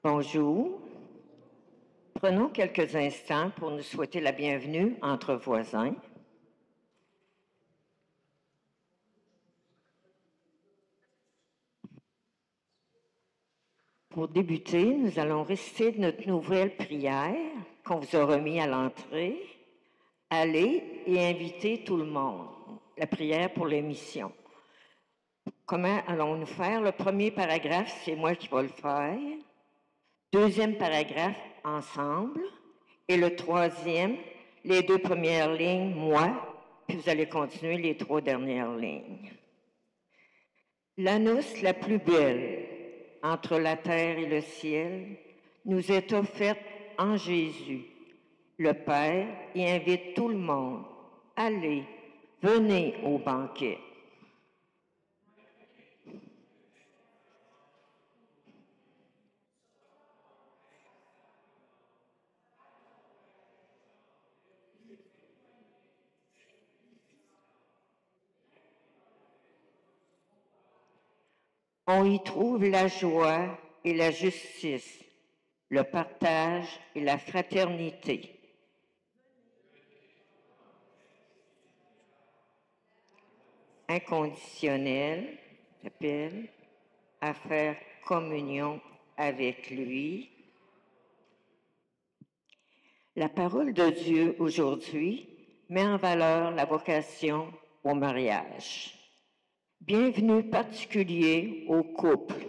Bonjour. Prenons quelques instants pour nous souhaiter la bienvenue entre voisins. Pour débuter, nous allons réciter notre nouvelle prière qu'on vous a remise à l'entrée. Allez et invitez tout le monde. La prière pour l'émission. Comment allons-nous faire? Le premier paragraphe, c'est moi qui vais le faire. Deuxième paragraphe, ensemble. Et le troisième, les deux premières lignes, moi, puis vous allez continuer les trois dernières lignes. La noce la plus belle entre la terre et le ciel nous est offerte en Jésus. Le Père y invite tout le monde. Allez, venez au banquet. On y trouve la joie et la justice, le partage et la fraternité. Inconditionnel, appelle à faire communion avec lui. La parole de Dieu aujourd'hui met en valeur la vocation au mariage. Bienvenue particulier aux couples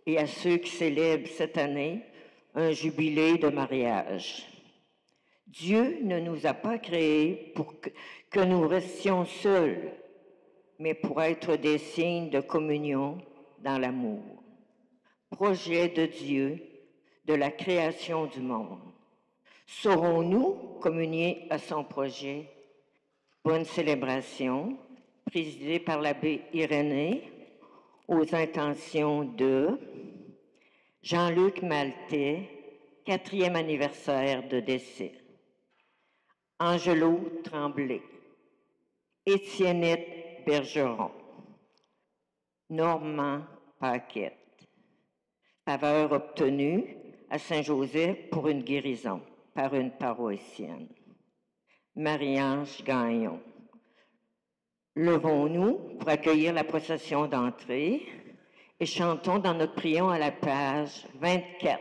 et à ceux qui célèbrent cette année un jubilé de mariage. Dieu ne nous a pas créés pour que nous restions seuls, mais pour être des signes de communion dans l'amour. Projet de Dieu de la création du monde. Saurons-nous communier à son projet? Bonne célébration, présidée par l'abbé Irénée, aux intentions de Jean-Luc Maltais, 4e anniversaire de décès. Angelo Tremblay, Étiennette Bergeron, Normand Paquette. Faveur obtenue à Saint-Joseph pour une guérison par une paroissienne. Marie-Ange Gagnon. Levons-nous pour accueillir la procession d'entrée et chantons dans notre prion à la page 24.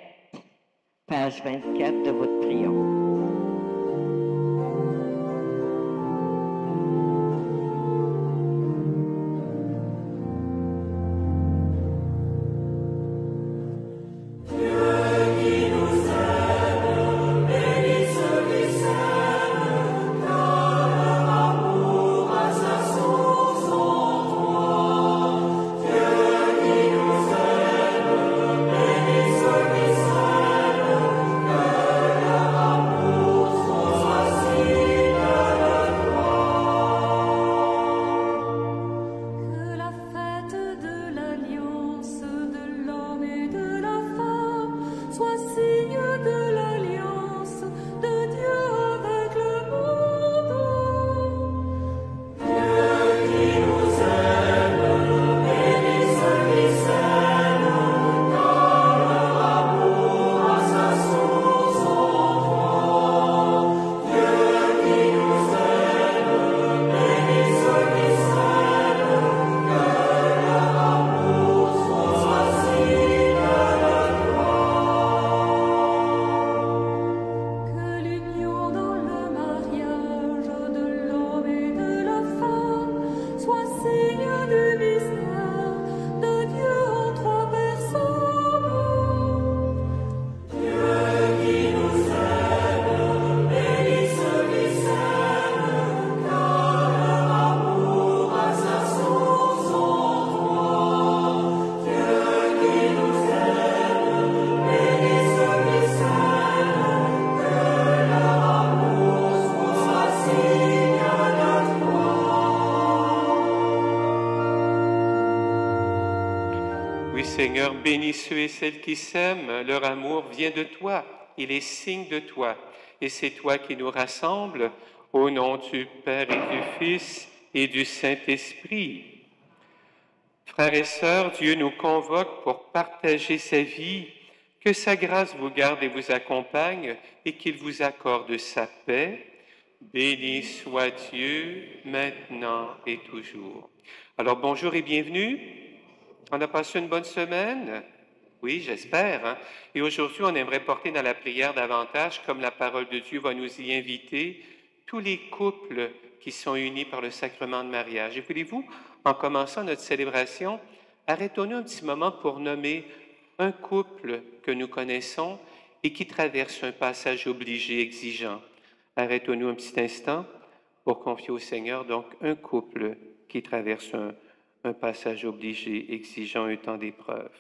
Page 24 de votre prion. Seigneur, bénis ceux et celles qui s'aiment, leur amour vient de toi, il est signe de toi, et c'est toi qui nous rassembles, au nom du Père et du Fils et du Saint-Esprit. Frères et sœurs, Dieu nous convoque pour partager sa vie, Que sa grâce vous garde et vous accompagne et qu'il vous accorde sa paix. Béni soit Dieu, maintenant et toujours. Alors bonjour et bienvenue. On a passé une bonne semaine? Oui, j'espère. Hein? Et aujourd'hui, on aimerait porter dans la prière davantage, comme la parole de Dieu va nous y inviter, tous les couples qui sont unis par le sacrement de mariage. Et voulez-vous, en commençant notre célébration, arrêtons-nous un petit moment pour nommer un couple que nous connaissons et qui traverse un passage obligé, exigeant. Arrêtons-nous un petit instant pour confier au Seigneur donc un couple qui traverse un passage obligé, exigeant un temps d'épreuve.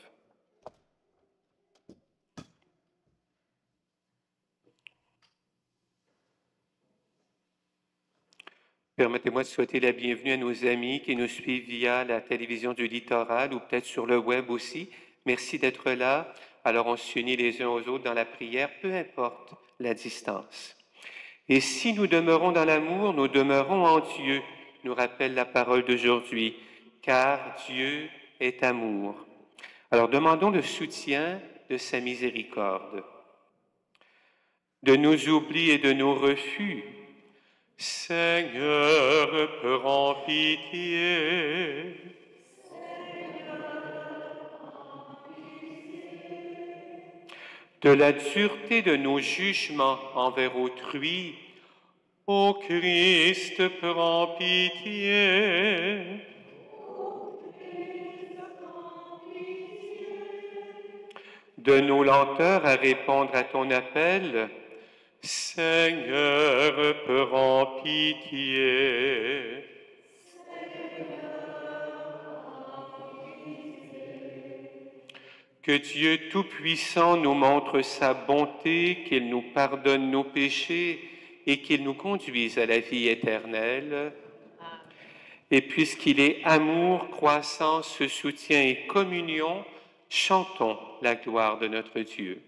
Permettez-moi de souhaiter la bienvenue à nos amis qui nous suivent via la télévision du littoral ou peut-être sur le web aussi. Merci d'être là. Alors on s'unit les uns aux autres dans la prière, peu importe la distance. Et si nous demeurons dans l'amour, nous demeurons en Dieu, nous rappelle la parole d'aujourd'hui, car Dieu est amour. Alors demandons le soutien de sa miséricorde. De nos oublis et de nos refus, Seigneur, prends pitié. De la dureté de nos jugements envers autrui, ô Christ, prends pitié. De nos lenteurs à répondre à ton appel, Seigneur, prends pitié. Que Dieu Tout-Puissant nous montre sa bonté, qu'il nous pardonne nos péchés et qu'il nous conduise à la vie éternelle. Et puisqu'il est amour, croissance, soutien et communion, chantons la gloire de notre Dieu.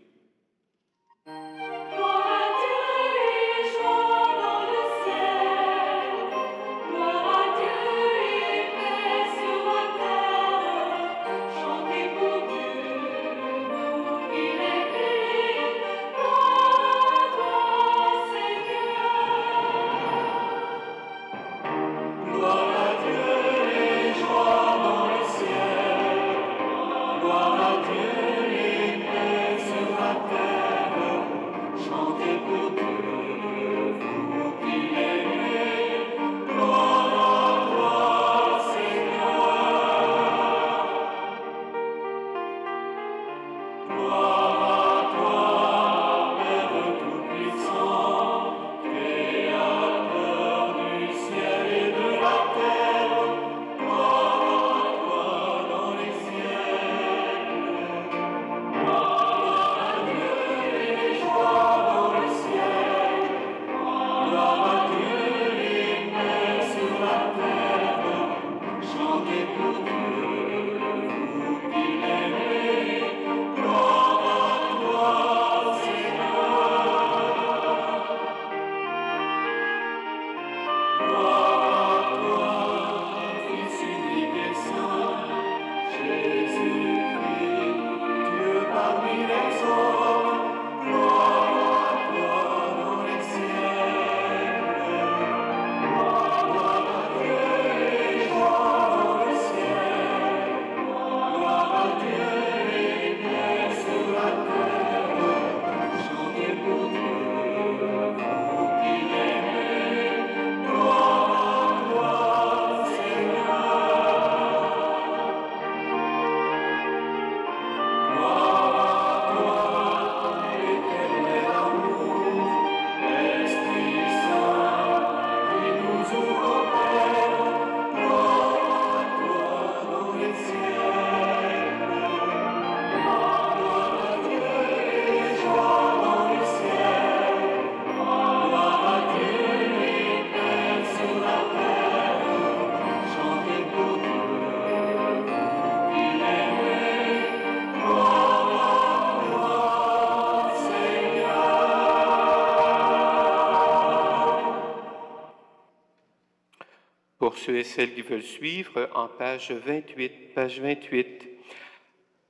Pour ceux et celles qui veulent suivre, en page 28.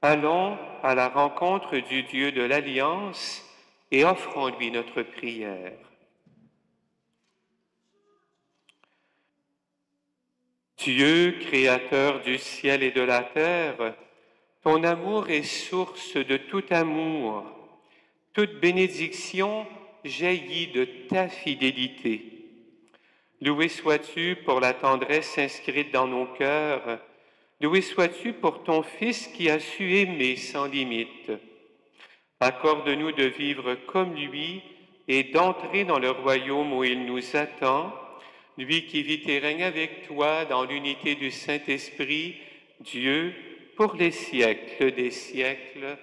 Allons à la rencontre du Dieu de l'Alliance et offrons-lui notre prière. Dieu, créateur du ciel et de la terre, ton amour est source de tout amour. Toute bénédiction jaillit de ta fidélité. Loué sois-tu pour la tendresse inscrite dans nos cœurs. Loué sois-tu pour ton Fils qui a su aimer sans limite. Accorde-nous de vivre comme lui et d'entrer dans le royaume où il nous attend, lui qui vit et règne avec toi dans l'unité du Saint-Esprit, Dieu, pour les siècles des siècles.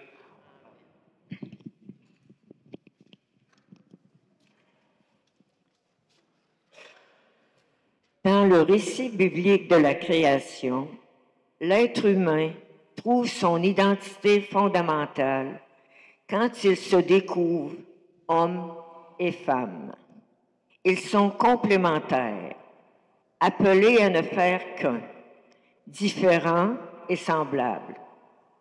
Dans le récit biblique de la création, l'être humain trouve son identité fondamentale quand il se découvre homme et femme. Ils sont complémentaires, appelés à ne faire qu'un, différents et semblables,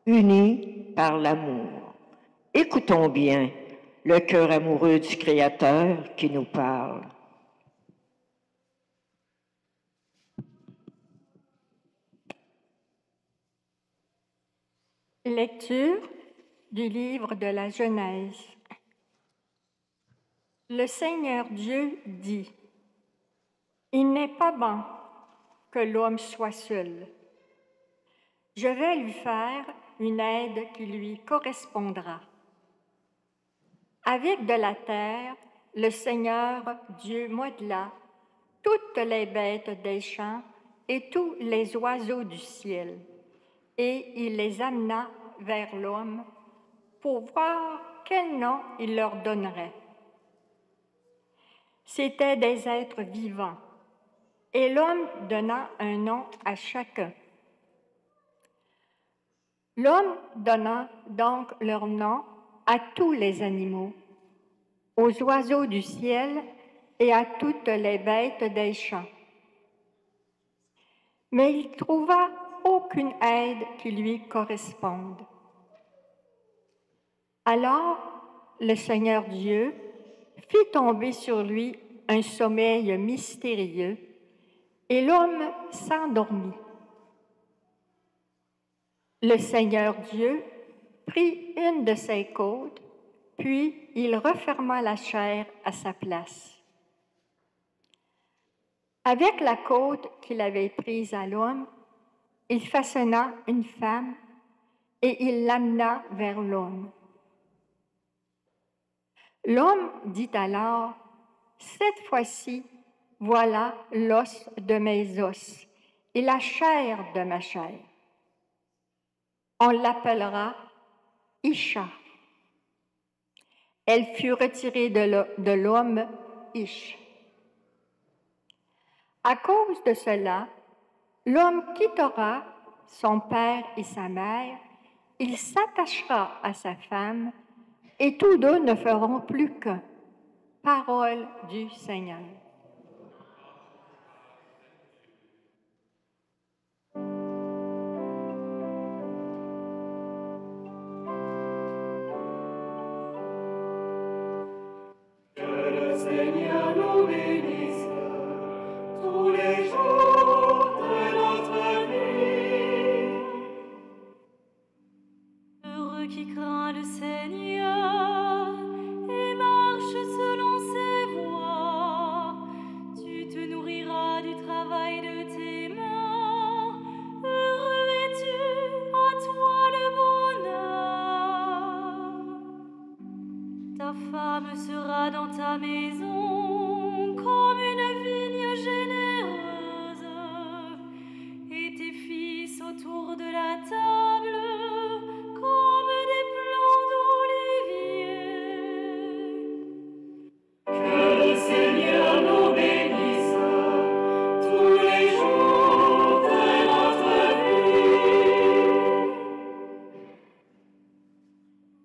unis par l'amour. Écoutons bien le cœur amoureux du Créateur qui nous parle. Lecture du livre de la Genèse. Le Seigneur Dieu dit: Il n'est pas bon que l'homme soit seul. Je vais lui faire une aide qui lui correspondra. Avec de la terre, le Seigneur Dieu modela toutes les bêtes des champs et tous les oiseaux du ciel, et il les amena vers l'homme pour voir quel nom il leur donnerait. C'étaient des êtres vivants, et l'homme donna un nom à chacun. L'homme donna donc leur nom à tous les animaux, aux oiseaux du ciel et à toutes les bêtes des champs. Mais il trouva aucune aide qui lui corresponde. Alors, le Seigneur Dieu fit tomber sur lui un sommeil mystérieux, et l'homme s'endormit. Le Seigneur Dieu prit une de ses côtes, puis il referma la chair à sa place. Avec la côte qu'il avait prise à l'homme, il façonna une femme et il l'amena vers l'homme. L'homme dit alors: Cette fois-ci, voilà l'os de mes os et la chair de ma chair. On l'appellera Isha. Elle fut retirée de l'homme Ish. À cause de cela, l'homme quittera son père et sa mère, il s'attachera à sa femme, et tous deux ne feront plus qu'un. Parole du Seigneur. Que le Seigneur nous bénisse tous les jours de notre vie. Heureux qui craint le Seigneur et marche selon ses voies. Tu te nourriras du travail de tes mains. Heureux es-tu, à toi le bonheur. Ta femme sera dans ta maison comme une vigne généreuse, et tes fils autour de la table comme des plants d'olivier. Que le Seigneur nous bénisse tous les jours de notre vie.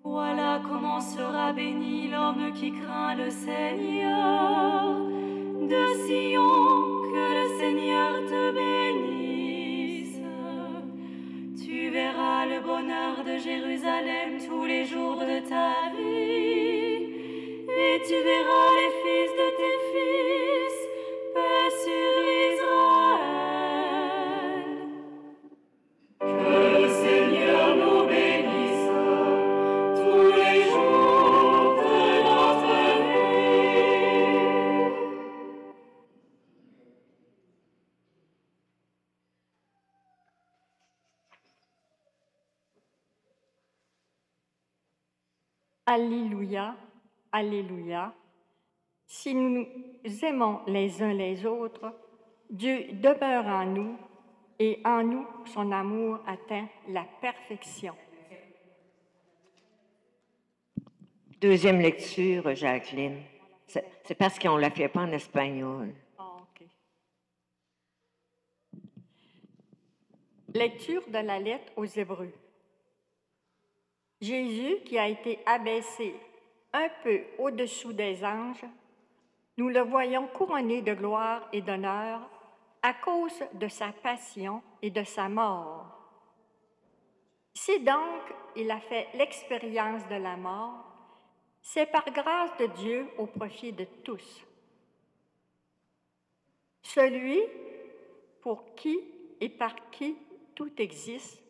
Voilà comment sera béni l'homme qui craint le Seigneur. De Sion, que le Seigneur te bénisse. Tu verras le bonheur de Jérusalem tous les jours de ta vie. Et tu verras les fils de tes fils, paix sur Israël. Que le Seigneur nous bénisse tous les jours de notre vie. Alléluia, Alléluia. Si nous nous aimons les uns les autres, Dieu demeure en nous et en nous son amour atteint la perfection. Deuxième lecture, Jacqueline. C'est parce qu'on ne la fait pas en espagnol. OK. Lecture de la lettre aux Hébreux. Jésus, qui a été abaissé un peu au-dessous des anges, nous le voyons couronné de gloire et d'honneur à cause de sa passion et de sa mort. Si donc il a fait l'expérience de la mort, c'est par grâce de Dieu au profit de tous. Celui pour qui et par qui tout existe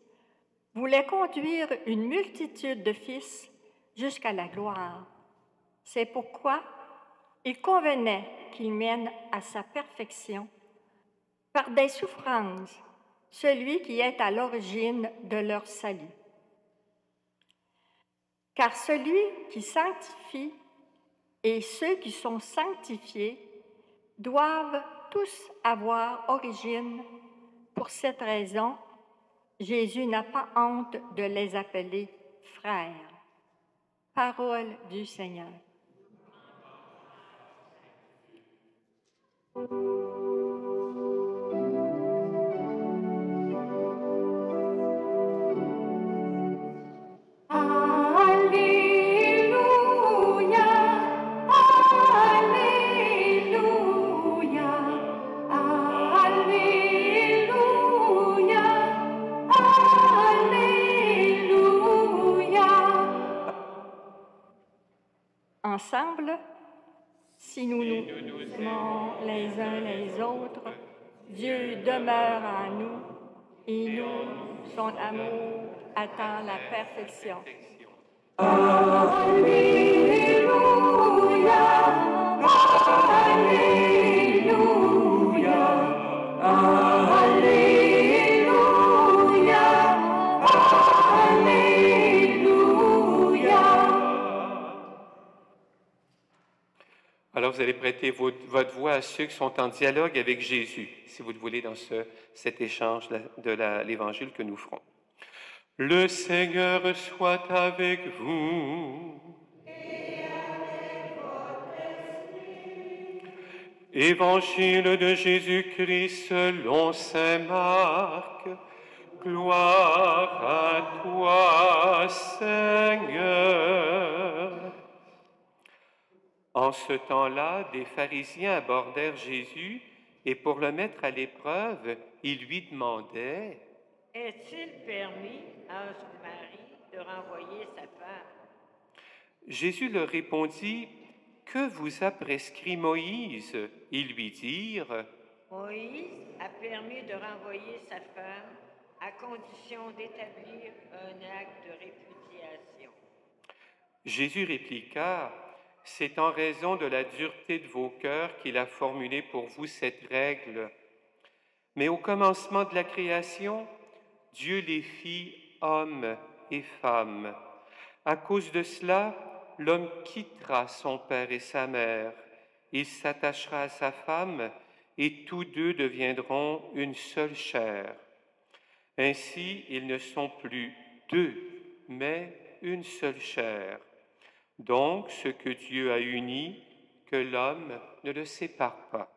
voulait conduire une multitude de fils jusqu'à la gloire. C'est pourquoi il convenait qu'il mène à sa perfection par des souffrances celui qui est à l'origine de leur salut. Car celui qui sanctifie et ceux qui sont sanctifiés doivent tous avoir origine. Pour cette raison, Jésus n'a pas honte de les appeler frères. Parole du Seigneur. Alléluia, Alléluia, Alléluia, Alléluia. Ensemble, si nous nous aimons les uns les autres, Dieu demeure en nous et nous, son amour, attend la perfection. Alléluia, Alléluia, Alléluia, Alléluia. Alors, vous allez prêter votre voix à ceux qui sont en dialogue avec Jésus, si vous le voulez, dans cet échange de l'Évangile que nous ferons. Le Seigneur soit avec vous. Et avec votre esprit. Évangile de Jésus-Christ selon saint Marc. Gloire à toi, Seigneur. En ce temps-là, des pharisiens abordèrent Jésus et pour le mettre à l'épreuve, ils lui demandaient: Est-il permis à un mari de renvoyer sa femme? Jésus leur répondit: Que vous a prescrit Moïse? Ils lui dirent: Moïse a permis de renvoyer sa femme à condition d'établir un acte de répudiation. Jésus répliqua: C'est en raison de la dureté de vos cœurs qu'il a formulé pour vous cette règle. Mais au commencement de la création, Dieu les fit hommes et femmes. À cause de cela, l'homme quittera son père et sa mère, il s'attachera à sa femme, et tous deux deviendront une seule chair. Ainsi, ils ne sont plus deux, mais une seule chair. Donc, ce que Dieu a uni, que l'homme ne le sépare pas.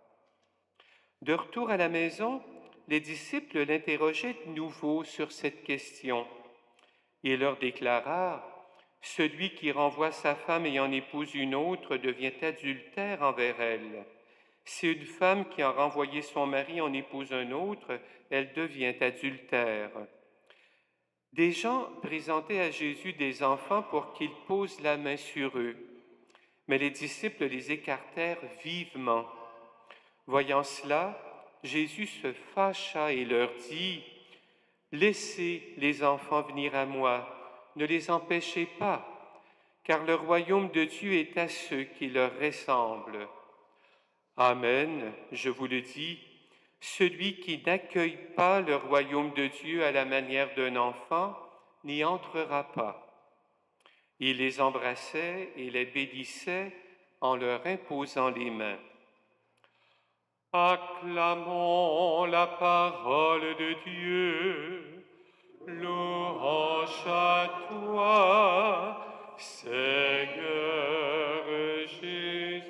De retour à la maison, les disciples l'interrogeaient de nouveau sur cette question. Il leur déclara: Celui qui renvoie sa femme et en épouse une autre devient adultère envers elle. Si une femme qui a renvoyé son mari en épouse un autre, elle devient adultère. Des gens présentaient à Jésus des enfants pour qu'il pose la main sur eux, mais les disciples les écartèrent vivement. Voyant cela, Jésus se fâcha et leur dit, « Laissez les enfants venir à moi, ne les empêchez pas, car le royaume de Dieu est à ceux qui leur ressemblent. Amen, je vous le dis, celui qui n'accueille pas le royaume de Dieu à la manière d'un enfant n'y entrera pas. » Il les embrassait et les bénissait en leur imposant les mains. Acclamons la parole de Dieu. Louange à toi, Seigneur Jésus.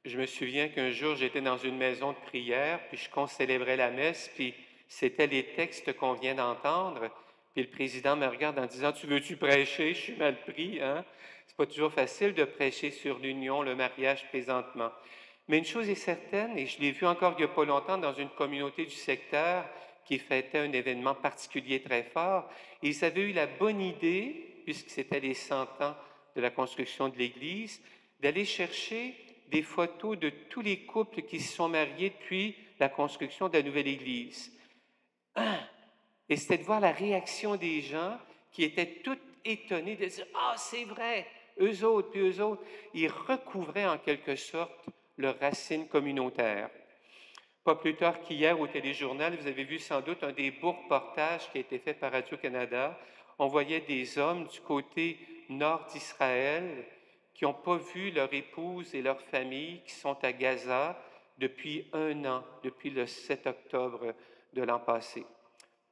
Je me souviens qu'un jour, j'étais dans une maison de prière, puis je concélébrais la messe, puis c'était les textes qu'on vient d'entendre. Puis le président me regarde en disant « Tu veux-tu prêcher? Je suis mal pris, hein? » C'est pas toujours facile de prêcher sur l'union, le mariage présentement. Mais une chose est certaine, et je l'ai vu encore il n'y a pas longtemps dans une communauté du secteur qui fêtait un événement particulier très fort, ils avaient eu la bonne idée, puisque c'était les 100 ans de la construction de l'Église, d'aller chercher des photos de tous les couples qui se sont mariés depuis la construction de la nouvelle Église. Et c'était de voir la réaction des gens qui étaient tous étonnés de dire « Ah, c'est vrai, eux autres, puis eux autres. » Ils recouvraient en quelque sorte leurs racines communautaires. Pas plus tard qu'hier au téléjournal, vous avez vu sans doute un des beaux reportages qui a été fait par Radio-Canada. On voyait des hommes du côté nord d'Israël qui n'ont pas vu leur épouse et leur famille, qui sont à Gaza depuis 1 an, depuis le 7 octobre de l'an passé.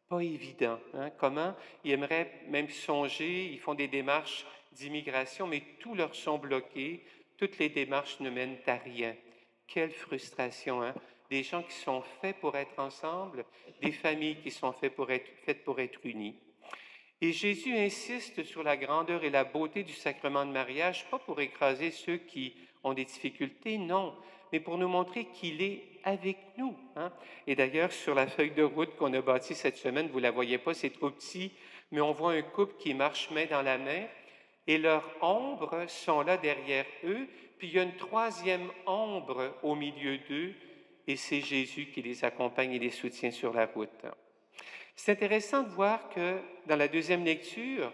Pas évident, hein? Comment? Ils aimeraient même songer, ils font des démarches d'immigration, mais tous leur sont bloqués, toutes les démarches ne mènent à rien. Quelle frustration, hein? Des gens qui sont faits pour être ensemble, des familles qui sont faites pour être unies. Et Jésus insiste sur la grandeur et la beauté du sacrement de mariage, pas pour écraser ceux qui ont des difficultés, non, mais pour nous montrer qu'il est avec nous. Hein? Et d'ailleurs, sur la feuille de route qu'on a bâtie cette semaine, vous ne la voyez pas, c'est trop petit, mais on voit un couple qui marche main dans la main, et leurs ombres sont là derrière eux, puis il y a une 3e ombre au milieu d'eux, et c'est Jésus qui les accompagne et les soutient sur la route. C'est intéressant de voir que dans la 2e lecture,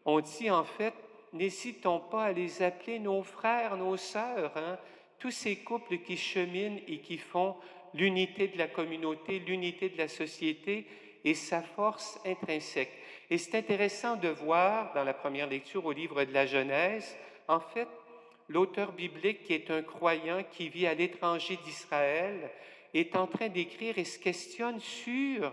on dit en fait, n'hésitons pas à les appeler nos frères, nos sœurs, hein? Tous ces couples qui cheminent et qui font l'unité de la communauté, l'unité de la société et sa force intrinsèque. Et c'est intéressant de voir dans la première lecture au livre de la Genèse, en fait, l'auteur biblique qui est un croyant qui vit à l'étranger d'Israël est en train d'écrire et se questionne sur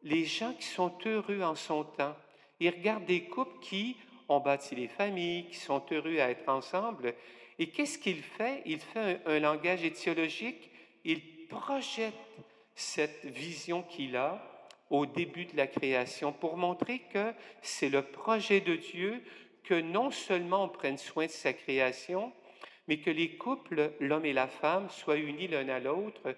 les gens qui sont heureux en son temps. Il regarde des couples qui ont bâti les familles, qui sont heureux à être ensemble. Et qu'est-ce qu'il fait? Il fait un langage étiologique. Il projette cette vision qu'il a au début de la création pour montrer que c'est le projet de Dieu que non seulement on prenne soin de sa création, mais que les couples, l'homme et la femme, soient unis l'un à l'autre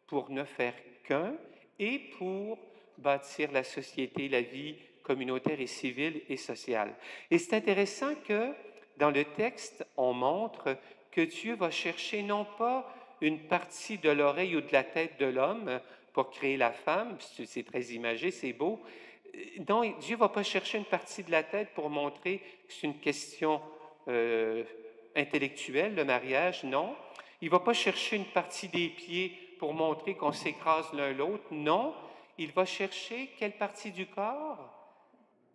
pour ne faire qu'un et pour bâtir la société, la vie communautaire et civile et sociale. Et c'est intéressant que dans le texte, on montre que Dieu va chercher non pas une partie de l'oreille ou de la tête de l'homme pour créer la femme, c'est très imagé, c'est beau. Non, Dieu ne va pas chercher une partie de la tête pour montrer que c'est une question intellectuelle, le mariage, non. Il ne va pas chercher une partie des pieds pour montrer qu'on s'écrase l'un l'autre, non. Il va chercher quelle partie du corps?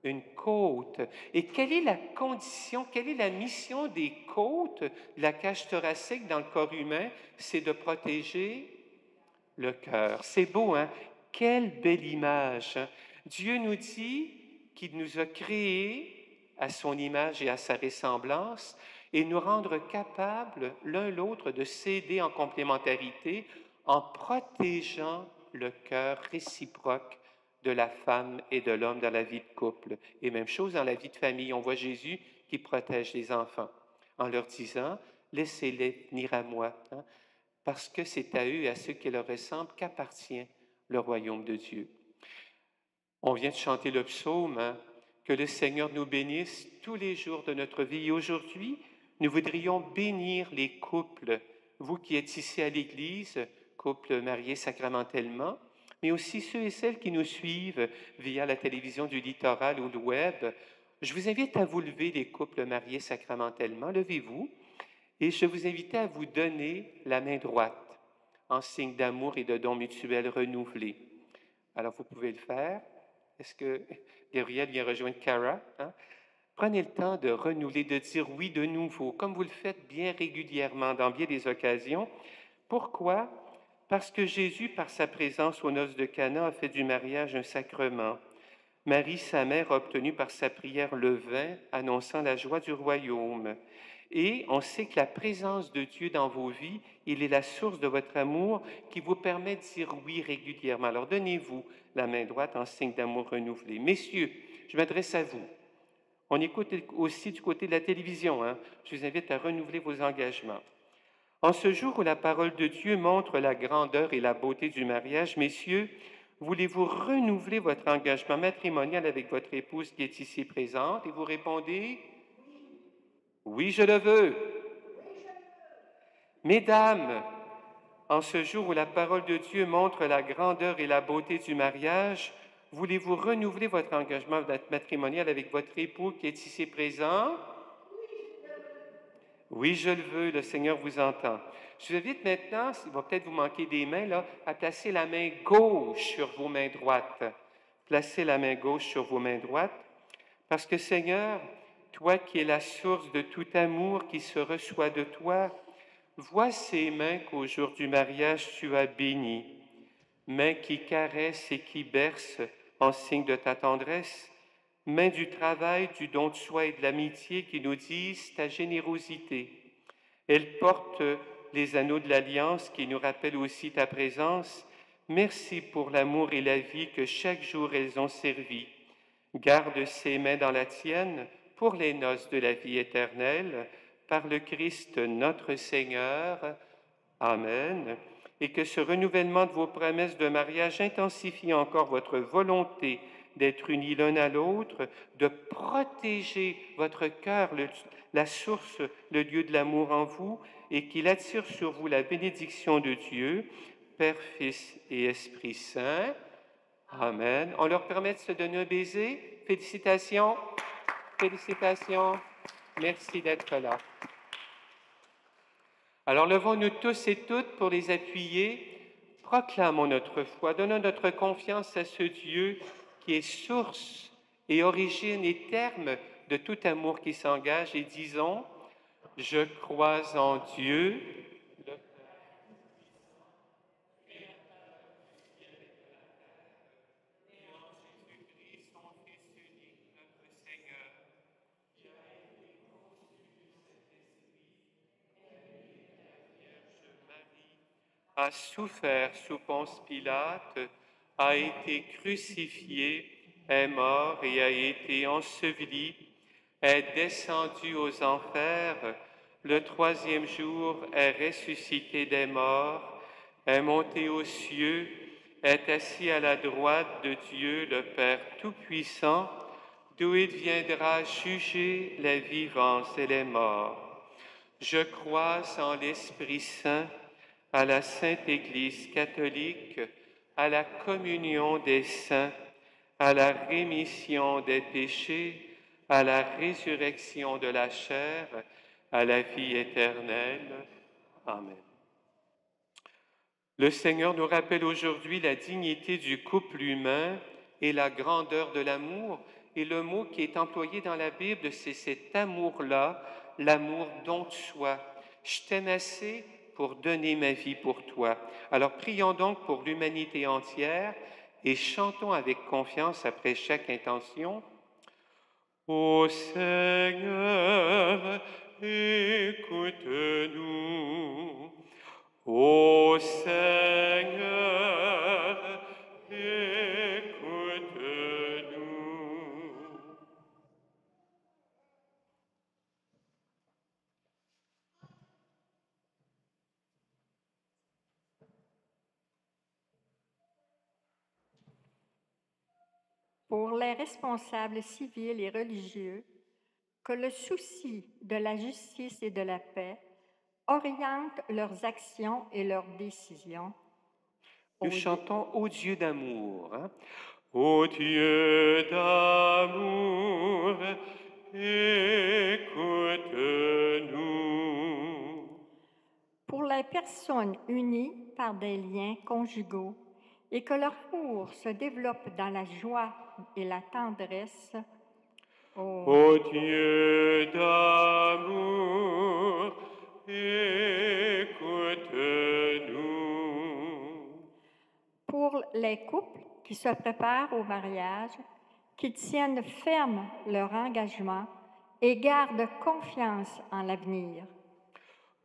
Une côte. Et quelle est la condition, quelle est la mission des côtes de la cage thoracique dans le corps humain? C'est de protéger le cœur. C'est beau, hein? Quelle belle image! Hein? Dieu nous dit qu'il nous a créés à son image et à sa ressemblance et nous rendre capables l'un l'autre de s'aider en complémentarité en protégeant le cœur réciproque de la femme et de l'homme dans la vie de couple. Et même chose dans la vie de famille. On voit Jésus qui protège les enfants en leur disant « Laissez-les venir à moi. Hein? parce que c'est à eux et à ceux qui leur ressemblent qu'appartient le royaume de Dieu. On vient de chanter le psaume, hein? Que le Seigneur nous bénisse tous les jours de notre vie. Et aujourd'hui, nous voudrions bénir les couples, vous qui êtes ici à l'Église, couples mariés sacramentellement, mais aussi ceux et celles qui nous suivent via la télévision du littoral ou le web. Je vous invite à vous lever, les couples mariés sacramentellement. Levez-vous et je vous invite à vous donner la main droite en signe d'amour et de don mutuel renouvelé. Alors, vous pouvez le faire. Est-ce que Gabriel vient rejoindre Cara? Hein? Prenez le temps de renouveler, de dire oui de nouveau, comme vous le faites bien régulièrement dans bien des occasions. Pourquoi? Parce que Jésus, par sa présence aux noces de Cana, a fait du mariage un sacrement. Marie, sa mère, a obtenu par sa prière le vin, annonçant la joie du royaume. Et on sait que la présence de Dieu dans vos vies, il est la source de votre amour qui vous permet de dire oui régulièrement. Alors donnez-vous la main droite en signe d'amour renouvelé. Messieurs, je m'adresse à vous. On écoute aussi du côté de la télévision. Hein? Je vous invite à renouveler vos engagements. En ce jour où la parole de Dieu montre la grandeur et la beauté du mariage, messieurs, voulez-vous renouveler votre engagement matrimonial avec votre épouse qui est ici présente? Et vous répondez, oui, je le veux. Mesdames, en ce jour où la parole de Dieu montre la grandeur et la beauté du mariage, voulez-vous renouveler votre engagement matrimonial avec votre époux qui est ici présent? Oui, je le veux, le Seigneur vous entend. Je vous invite maintenant, il va peut-être vous manquer des mains, là, à placer la main gauche sur vos mains droites. Placez la main gauche sur vos mains droites, parce que Seigneur, toi qui es la source de tout amour qui se reçoit de toi, vois ces mains qu'au jour du mariage tu as bénies, mains qui caressent et qui bercent en signe de ta tendresse, mains du travail, du don de soi et de l'amitié qui nous disent ta générosité. Elles portent les anneaux de l'alliance qui nous rappellent aussi ta présence. Merci pour l'amour et la vie que chaque jour elles ont servi. Garde ces mains dans la tienne pour les noces de la vie éternelle, par le Christ notre Seigneur. Amen. Et que ce renouvellement de vos promesses de mariage intensifie encore votre volonté d'être unis l'un à l'autre, de protéger votre cœur, la source, le lieu de l'amour en vous, et qu'il attire sur vous la bénédiction de Dieu, Père, Fils et Esprit Saint. Amen. On leur permet de se donner un baiser. Félicitations. Félicitations. Merci d'être là. Alors levons-nous tous et toutes pour les appuyer. Proclamons notre foi, donnons notre confiance à ce Dieu qui est source et origine et terme de tout amour qui s'engage et disons, je crois en Dieu, le a souffert sous Ponce Pilate, a été crucifié, est mort et a été enseveli, est descendu aux enfers, le troisième jour est ressuscité des morts, est monté aux cieux, est assis à la droite de Dieu le Père Tout-Puissant, d'où il viendra juger les vivants et les morts. Je crois en l'Esprit Saint, à la Sainte Église catholique, à la communion des saints, à la rémission des péchés, à la résurrection de la chair, à la vie éternelle. Amen. Le Seigneur nous rappelle aujourd'hui la dignité du couple humain et la grandeur de l'amour. Et le mot qui est employé dans la Bible, c'est cet amour-là, l'amour don de soi. Je t'aime assez pour donner ma vie pour toi. Alors prions donc pour l'humanité entière et chantons avec confiance après chaque intention. Ô Seigneur, écoute-nous. Ô Seigneur, écoute-nous. pour les responsables civils et religieux, que le souci de la justice et de la paix oriente leurs actions et leurs décisions. Nous chantons Ô Dieu d'amour. Hein? Ô Dieu d'amour, écoute-nous. Pour les personnes unies par des liens conjugaux et que leur amour se développe dans la joie et la tendresse. Ô Dieu d'amour, écoute-nous. Pour les couples qui se préparent au mariage, qui tiennent ferme leur engagement et gardent confiance en l'avenir.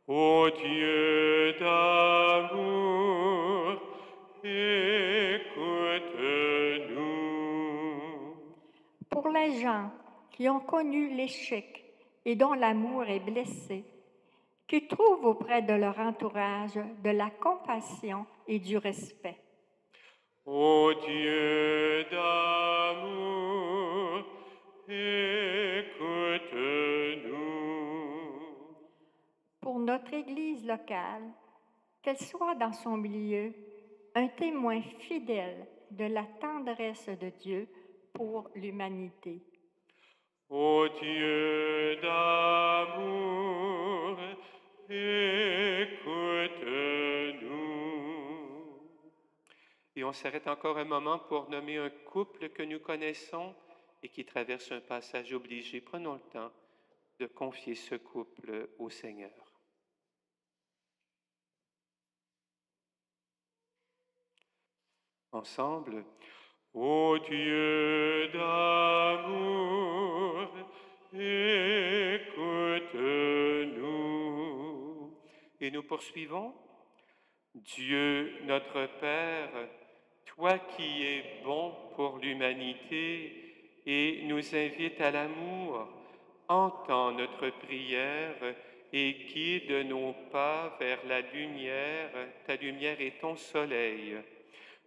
Ô Dieu d'amour, écoute-nous. Pour les gens qui ont connu l'échec et dont l'amour est blessé, qui trouvent auprès de leur entourage de la compassion et du respect. Ô Dieu d'amour, écoute-nous. Pour notre Église locale, qu'elle soit dans son milieu un témoin fidèle de la tendresse de Dieu pour l'humanité. Ô Dieu d'amour, écoute-nous. Et on s'arrête encore un moment pour nommer un couple que nous connaissons et qui traverse un passage obligé. Prenons le temps de confier ce couple au Seigneur. Ensemble, ô Dieu d'amour, écoute-nous. Et nous poursuivons. Dieu notre Père, toi qui es bon pour l'humanité et nous invite à l'amour, entends notre prière et guide nos pas vers la lumière. Ta lumière est ton soleil.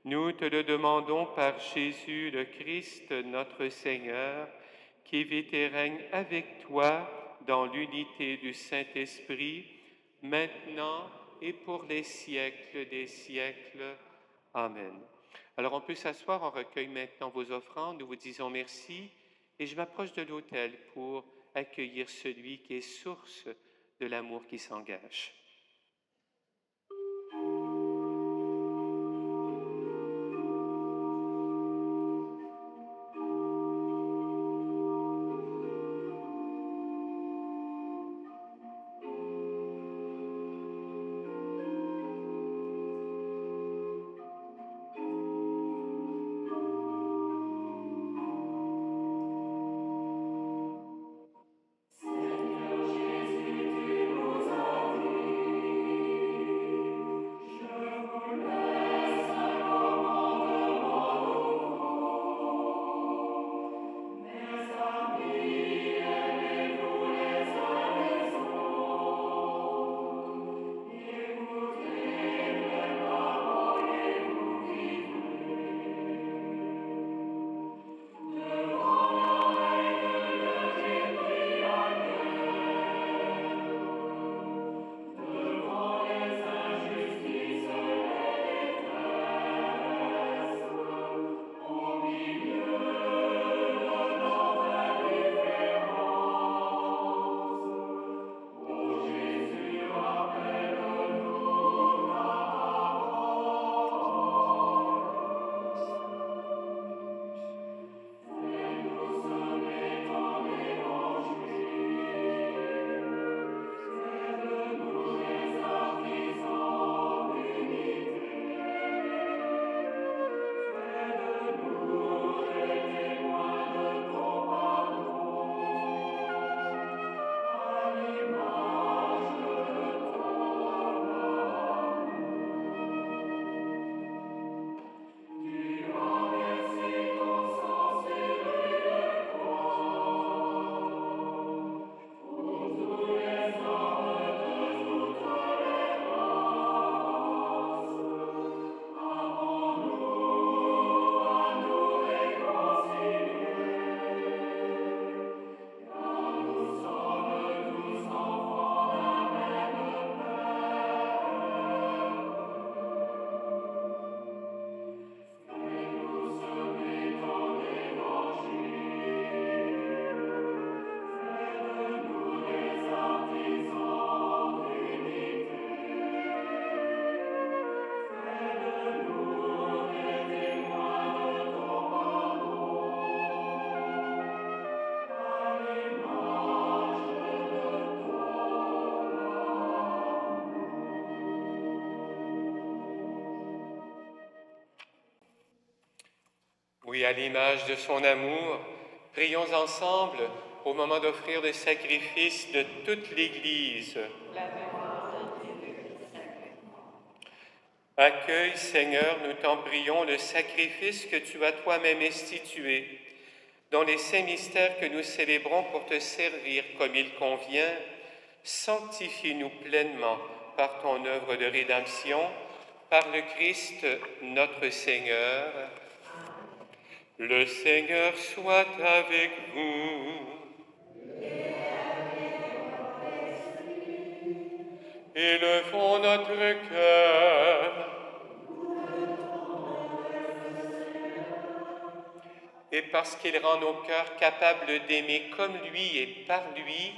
Nous te le demandons par Jésus le Christ, notre Seigneur, qui vit et règne avec toi dans l'unité du Saint-Esprit, maintenant et pour les siècles des siècles. Amen. Alors on peut s'asseoir, on recueille maintenant vos offrandes, nous vous disons merci, et je m'approche de l'autel pour accueillir celui qui est source de l'amour qui s'engage. Seigneur Jésus, tu nous as dit. Oui, à l'image de son amour, prions ensemble au moment d'offrir le sacrifice de toute l'Église. Accueille, Seigneur, nous t'en prions, le sacrifice que tu as toi-même institué. Dans les saints mystères que nous célébrons pour te servir comme il convient, sanctifie-nous pleinement par ton œuvre de rédemption, par le Christ notre Seigneur. Le Seigneur soit avec vous. Élevons notre cœur. Et parce qu'il rend nos cœurs capables d'aimer comme lui et par lui,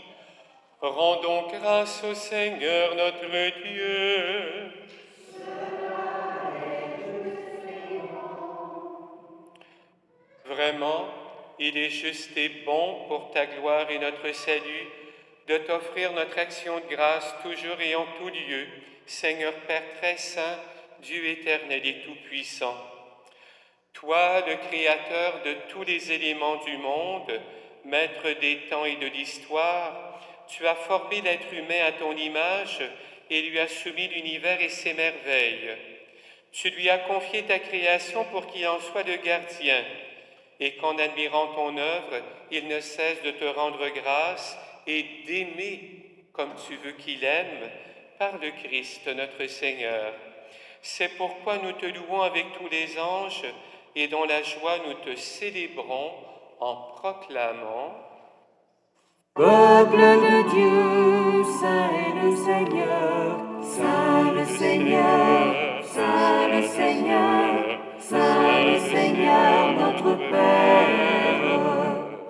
rendons grâce au Seigneur notre Dieu. Vraiment, il est juste et bon pour ta gloire et notre salut de t'offrir notre action de grâce toujours et en tout lieu, Seigneur Père très saint, Dieu éternel et tout-puissant. Toi, le Créateur de tous les éléments du monde, Maître des temps et de l'histoire, tu as formé l'être humain à ton image et lui as soumis l'univers et ses merveilles. Tu lui as confié ta création pour qu'il en soit le gardien, et qu'en admirant ton œuvre, il ne cesse de te rendre grâce et d'aimer comme tu veux qu'il aime par le Christ notre Seigneur. C'est pourquoi nous te louons avec tous les anges et dans la joie nous te célébrons en proclamant: Peuple de Dieu, saint est le Seigneur, saint le Seigneur, saint le Seigneur, saint le Seigneur notre Père,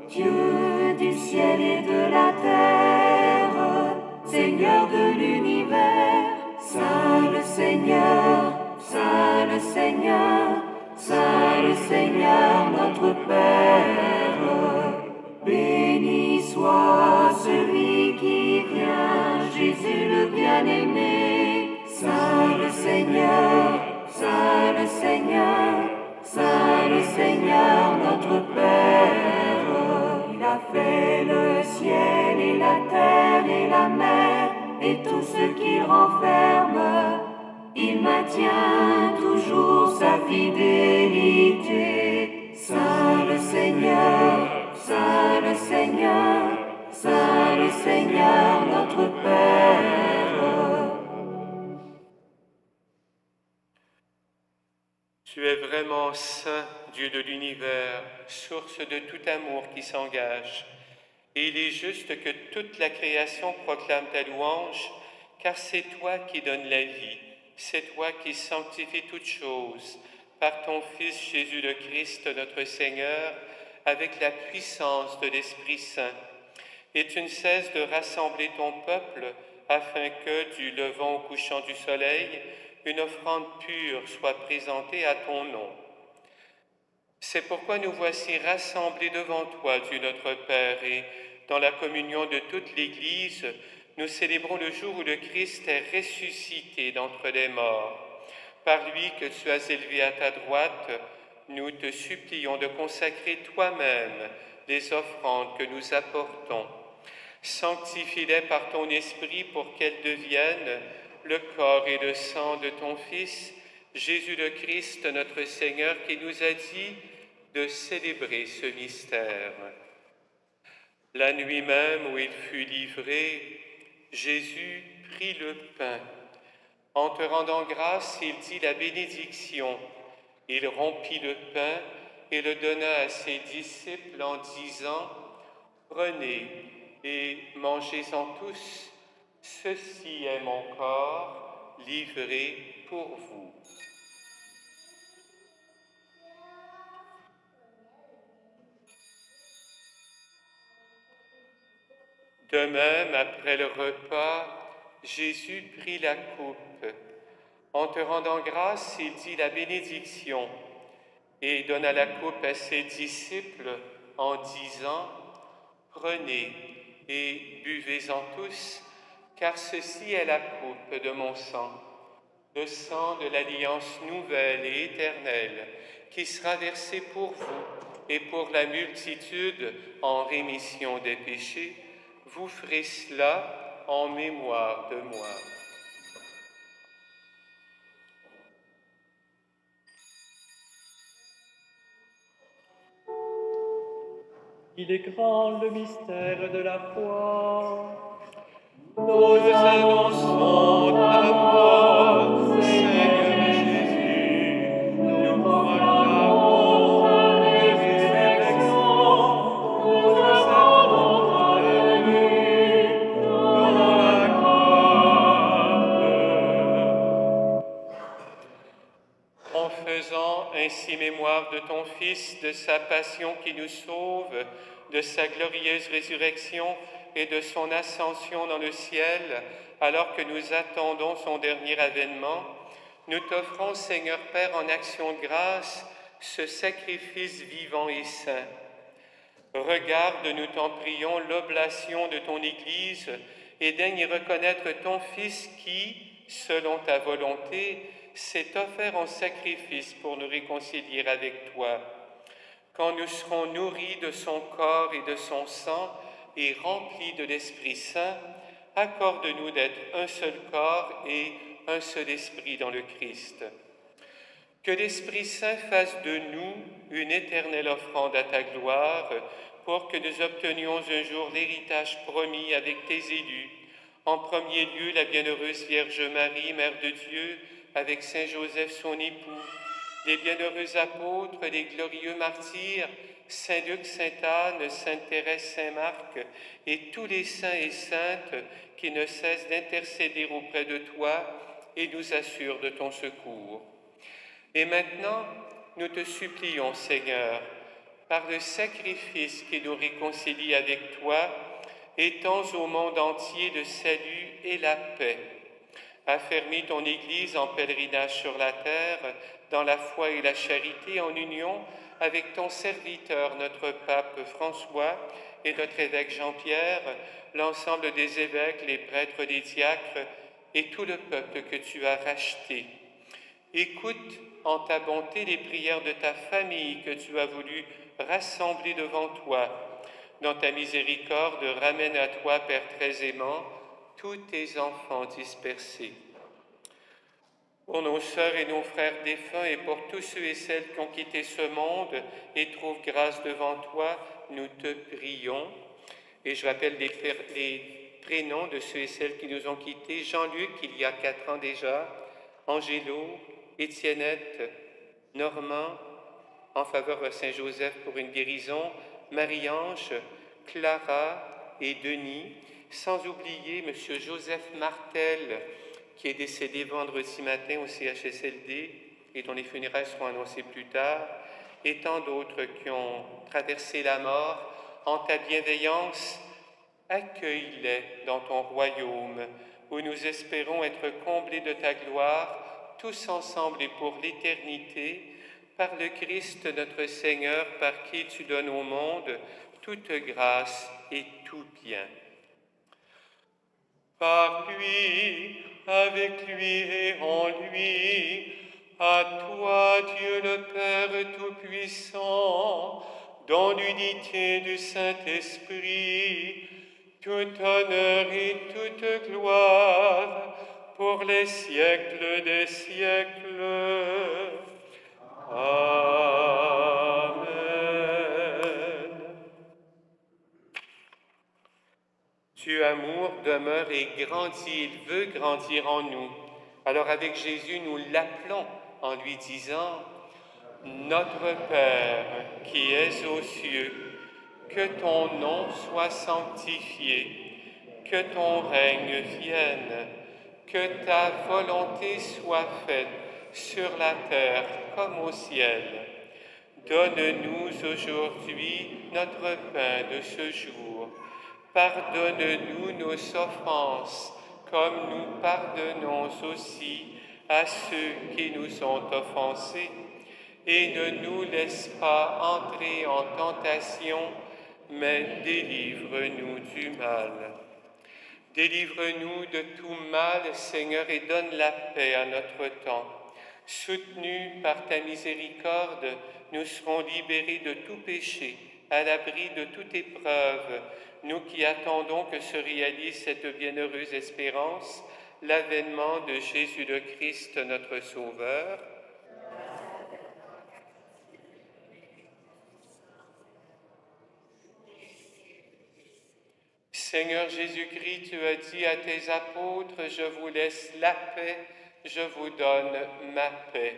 Dieu du ciel et de la terre, Seigneur de l'univers, saint le Seigneur, saint le Seigneur, saint le Seigneur notre Père. Béni soit celui qui vient, Jésus le bien-aimé, saint le Seigneur, saint le Seigneur, saint le Seigneur notre Père. Il a fait le ciel et la terre et la mer et tout ce qu'il renferme. Il maintient toujours sa fidélité, saint le Seigneur, saint le Seigneur, saint le Seigneur notre Père. Tu es vraiment saint, Dieu de l'univers, source de tout amour qui s'engage. Et il est juste que toute la création proclame ta louange, car c'est toi qui donnes la vie, c'est toi qui sanctifies toutes choses, par ton Fils Jésus le Christ notre Seigneur, avec la puissance de l'Esprit Saint. Et tu ne cesses de rassembler ton peuple, afin que, du levant au couchant du soleil, une offrande pure soit présentée à ton nom. C'est pourquoi nous voici rassemblés devant toi, Dieu notre Père, et dans la communion de toute l'Église, nous célébrons le jour où le Christ est ressuscité d'entre les morts. Par lui que tu as élevé à ta droite, nous te supplions de consacrer toi-même les offrandes que nous apportons. Sanctifie-les par ton Esprit pour qu'elles deviennent le corps et le sang de ton Fils, Jésus le Christ, notre Seigneur, qui nous a dit de célébrer ce mystère. La nuit même où il fut livré, Jésus prit le pain. En te rendant grâce, il dit la bénédiction. Il rompit le pain et le donna à ses disciples en disant: « Prenez et mangez-en tous, ceci est mon corps livré pour vous. » De même, après le repas, Jésus prit la coupe. En te rendant grâce, il dit la bénédiction et donna la coupe à ses disciples en disant: « Prenez et buvez-en tous, car ceci est la coupe de mon sang, le sang de l'alliance nouvelle et éternelle, qui sera versé pour vous et pour la multitude en rémission des péchés, vous ferez cela en mémoire de moi. Il est grand le mystère de la foi. Nous annonçons ta mort, Seigneur Jésus. Nous proclamons ta résurrection. Nous attendons ta venue dans la gloire. En faisant ainsi mémoire de ton Fils, de sa passion qui nous sauve, de sa glorieuse résurrection et de son ascension dans le ciel, alors que nous attendons son dernier avènement, nous t'offrons, Seigneur Père, en action de grâce, ce sacrifice vivant et saint. Regarde, nous t'en prions, l'oblation de ton Église et daigne y reconnaître ton Fils qui, selon ta volonté, s'est offert en sacrifice pour nous réconcilier avec toi. Quand nous serons nourris de son corps et de son sang et remplis de l'Esprit Saint, accorde-nous d'être un seul corps et un seul esprit dans le Christ. Que l'Esprit Saint fasse de nous une éternelle offrande à ta gloire, pour que nous obtenions un jour l'héritage promis avec tes élus. En premier lieu, la bienheureuse Vierge Marie, Mère de Dieu, avec Saint Joseph son époux, les bienheureux apôtres, les glorieux martyrs, Saint Luc, Sainte Anne, Sainte Thérèse, Saint Marc, et tous les saints et saintes qui ne cessent d'intercéder auprès de toi et nous assurent de ton secours. Et maintenant, nous te supplions, Seigneur, par le sacrifice qui nous réconcilie avec toi, étends au monde entier le salut et la paix. Affermis ton Église en pèlerinage sur la terre, dans la foi et la charité, en union avec ton serviteur, notre pape François, et notre évêque Jean-Pierre, l'ensemble des évêques, les prêtres, les diacres, et tout le peuple que tu as racheté. Écoute en ta bonté les prières de ta famille que tu as voulu rassembler devant toi. Dans ta miséricorde, ramène à toi, Père très aimant, tous tes enfants dispersés. Pour nos sœurs et nos frères défunts et pour tous ceux et celles qui ont quitté ce monde et trouvent grâce devant toi, nous te prions. Et je rappelle les prénoms de ceux et celles qui nous ont quittés. Jean-Luc, il y a 4 ans déjà, Angélo, Étiennette, Normand, en faveur de Saint-Joseph pour une guérison, Marie-Ange, Clara et Denis, sans oublier M. Joseph Martel, qui est décédé vendredi matin au CHSLD et dont les funérailles seront annoncées plus tard, et tant d'autres qui ont traversé la mort. En ta bienveillance, accueille-les dans ton royaume, où nous espérons être comblés de ta gloire, tous ensemble et pour l'éternité, par le Christ notre Seigneur, par qui tu donnes au monde toute grâce et tout bien. Par lui, avec lui et en lui, à toi, Dieu le Père Tout-Puissant, dans l'unité du Saint-Esprit, tout honneur et toute gloire pour les siècles des siècles. Amen. Dieu amour demeure et grandit, il veut grandir en nous. Alors avec Jésus, nous l'appelons en lui disant « Notre Père qui es aux cieux, que ton nom soit sanctifié, que ton règne vienne, que ta volonté soit faite sur la terre comme au ciel. Donne-nous aujourd'hui notre pain de ce jour. Pardonne-nous nos offenses, comme nous pardonnons aussi à ceux qui nous ont offensés. Et ne nous laisse pas entrer en tentation, mais délivre-nous du mal. Délivre-nous de tout mal, Seigneur, et donne la paix à notre temps. Soutenus par ta miséricorde, nous serons libérés de tout péché, à l'abri de toute épreuve, nous qui attendons que se réalise cette bienheureuse espérance, l'avènement de Jésus le Christ, notre Sauveur. Seigneur Jésus-Christ, tu as dit à tes apôtres, je vous laisse la paix, je vous donne ma paix.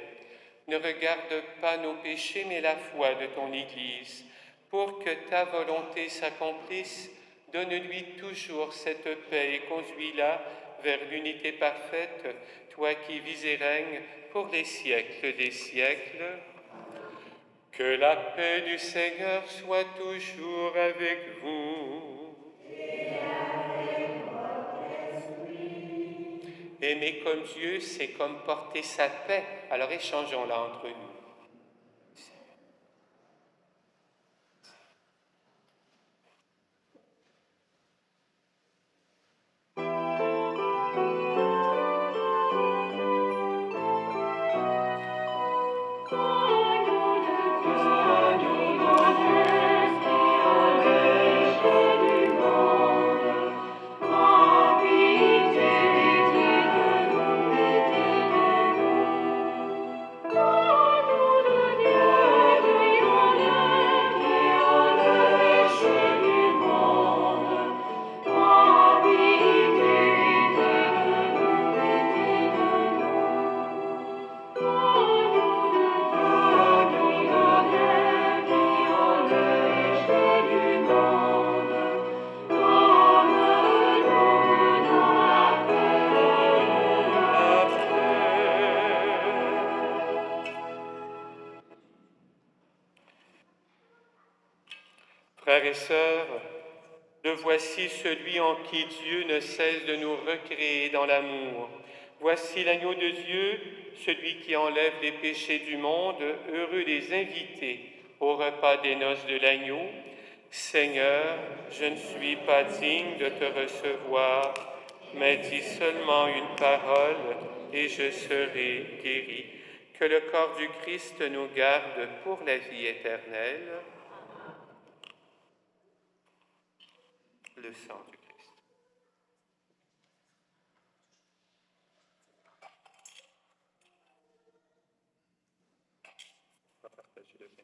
Ne regarde pas nos péchés, mais la foi de ton Église. Pour que ta volonté s'accomplisse, donne-lui toujours cette paix et conduis-la vers l'unité parfaite, toi qui vis et règnes pour les siècles des siècles. Que la paix du Seigneur soit toujours avec vous. Aimer comme Dieu, c'est comme porter sa paix. Alors échangeons-la entre nous. Frères et sœurs, le voici celui en qui Dieu ne cesse de nous recréer dans l'amour. Voici l'agneau de Dieu, celui qui enlève les péchés du monde, heureux les invités au repas des noces de l'agneau. Seigneur, je ne suis pas digne de te recevoir, mais dis seulement une parole et je serai guéri. Que le corps du Christ nous garde pour la vie éternelle. Le sang du Christ. On va partager le pain.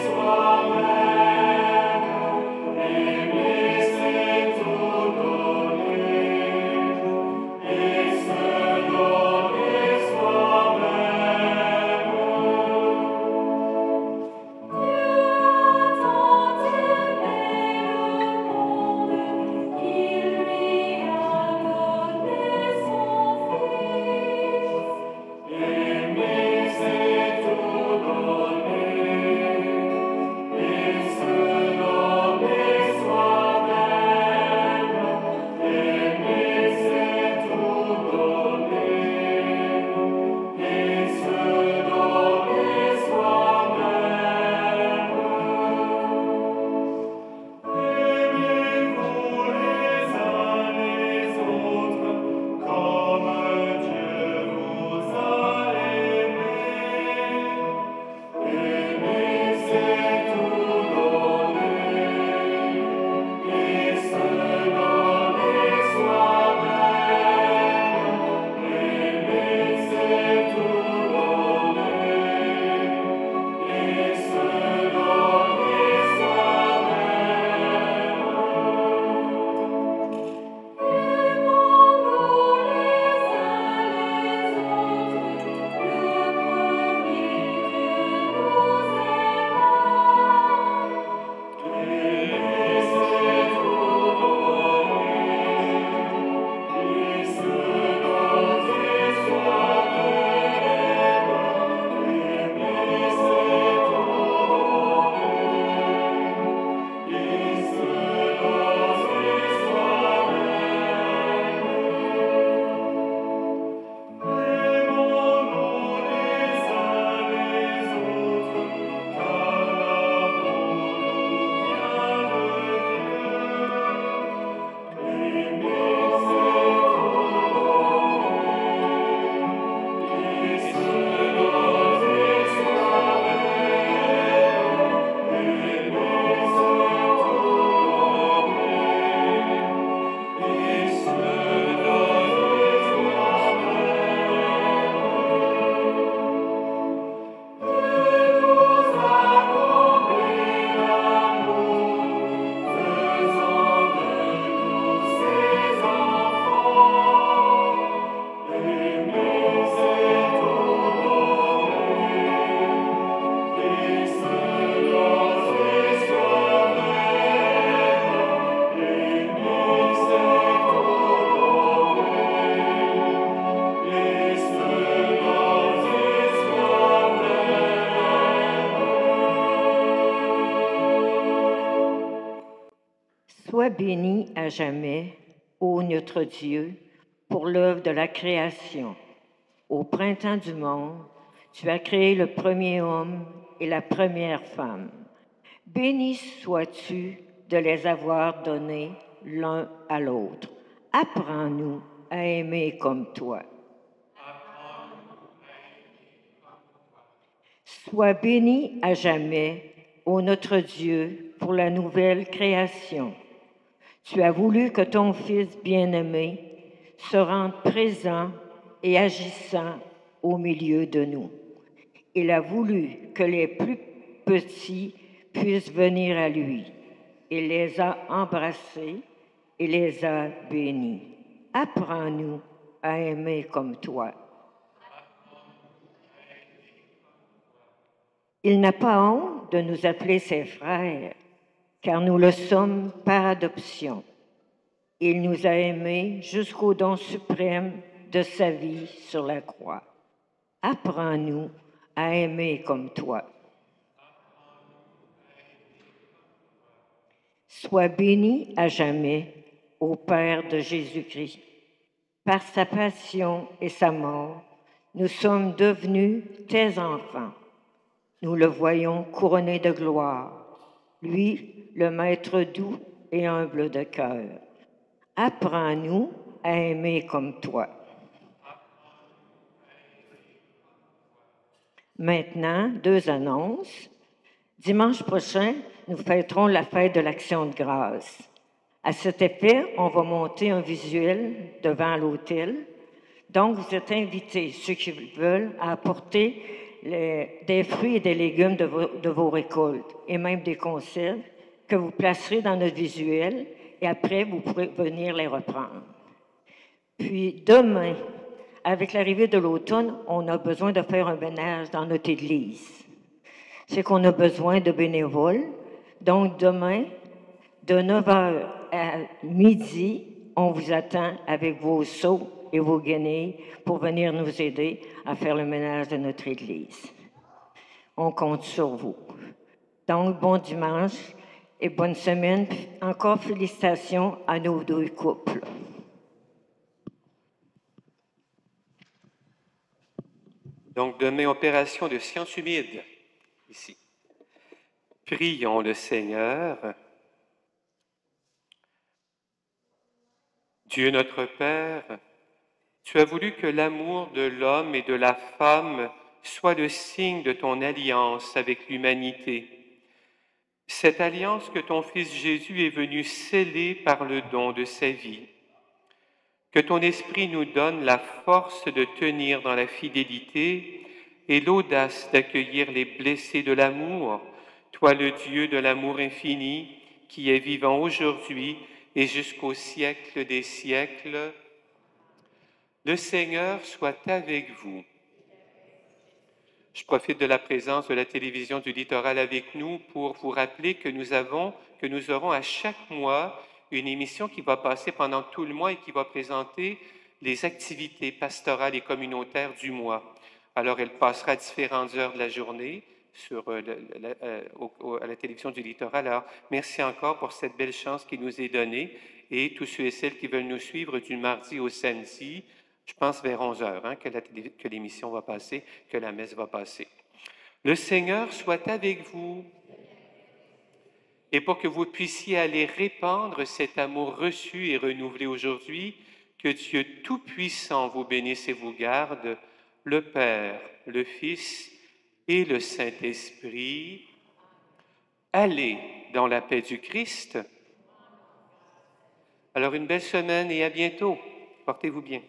Sois béni à jamais, ô notre Dieu, pour l'œuvre de la création. Au printemps du monde, tu as créé le premier homme et la première femme. Béni sois-tu de les avoir donnés l'un à l'autre. Apprends-nous à aimer comme toi. Sois béni à jamais, ô notre Dieu, pour la nouvelle création. Tu as voulu que ton Fils bien-aimé se rende présent et agissant au milieu de nous. Il a voulu que les plus petits puissent venir à lui. Il les a embrassés et les a bénis. Apprends-nous à aimer comme toi. Il n'a pas honte de nous appeler ses frères, car nous le sommes par adoption. Il nous a aimés jusqu'au don suprême de sa vie sur la croix. Apprends-nous à aimer comme toi. Sois béni à jamais, ô Père de Jésus-Christ. Par sa passion et sa mort, nous sommes devenus tes enfants. Nous le voyons couronné de gloire, lui, le Maître doux et humble de cœur. Apprends-nous à aimer comme toi. Maintenant, 2 annonces. Dimanche prochain, nous fêterons la fête de l'Action de grâce. À cet effet, on va monter un visuel devant l'autel. Donc, vous êtes invités, ceux qui veulent, à apporter des fruits et des légumes de vos récoltes et même des conserves que vous placerez dans notre visuel et après, vous pourrez venir les reprendre. Puis, demain, avec l'arrivée de l'automne, on a besoin de faire un ménage dans notre église. C'est qu'on a besoin de bénévoles. Donc, demain, de 9h à midi, on vous attend avec vos seaux et vos guenilles pour venir nous aider à faire le ménage de notre église. On compte sur vous. Donc, bon dimanche et bonne semaine. Encore félicitations à nos 2 couples. Donc, demain, opération de science humide, ici. Prions le Seigneur. Dieu notre Père, tu as voulu que l'amour de l'homme et de la femme soit le signe de ton alliance avec l'humanité. Cette alliance que ton Fils Jésus est venu sceller par le don de sa vie. Que ton Esprit nous donne la force de tenir dans la fidélité et l'audace d'accueillir les blessés de l'amour, toi le Dieu de l'amour infini, qui est vivant aujourd'hui et jusqu'au siècle des siècles. Le Seigneur soit avec vous. Je profite de la présence de la télévision du Littoral avec nous pour vous rappeler que nous aurons à chaque mois une émission qui va passer pendant tout le mois et qui va présenter les activités pastorales et communautaires du mois. Alors, elle passera à différentes heures de la journée à la télévision du Littoral. Alors, merci encore pour cette belle chance qui nous est donnée et tous ceux et celles qui veulent nous suivre du mardi au samedi, je pense vers 11h que l'émission va passer, que la messe va passer. Le Seigneur soit avec vous. Et pour que vous puissiez aller répandre cet amour reçu et renouvelé aujourd'hui, que Dieu Tout-Puissant vous bénisse et vous garde, le Père, le Fils et le Saint-Esprit. Allez dans la paix du Christ. Alors une belle semaine et à bientôt. Portez-vous bien.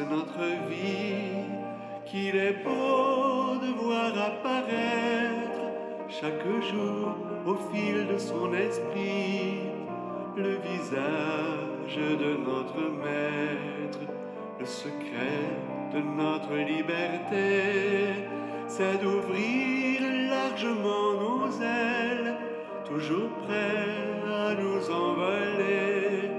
Notre vie, qu'il est beau de voir apparaître chaque jour au fil de son esprit le visage de notre Maître, le secret de notre liberté, c'est d'ouvrir largement nos ailes, toujours prêts à nous envoler.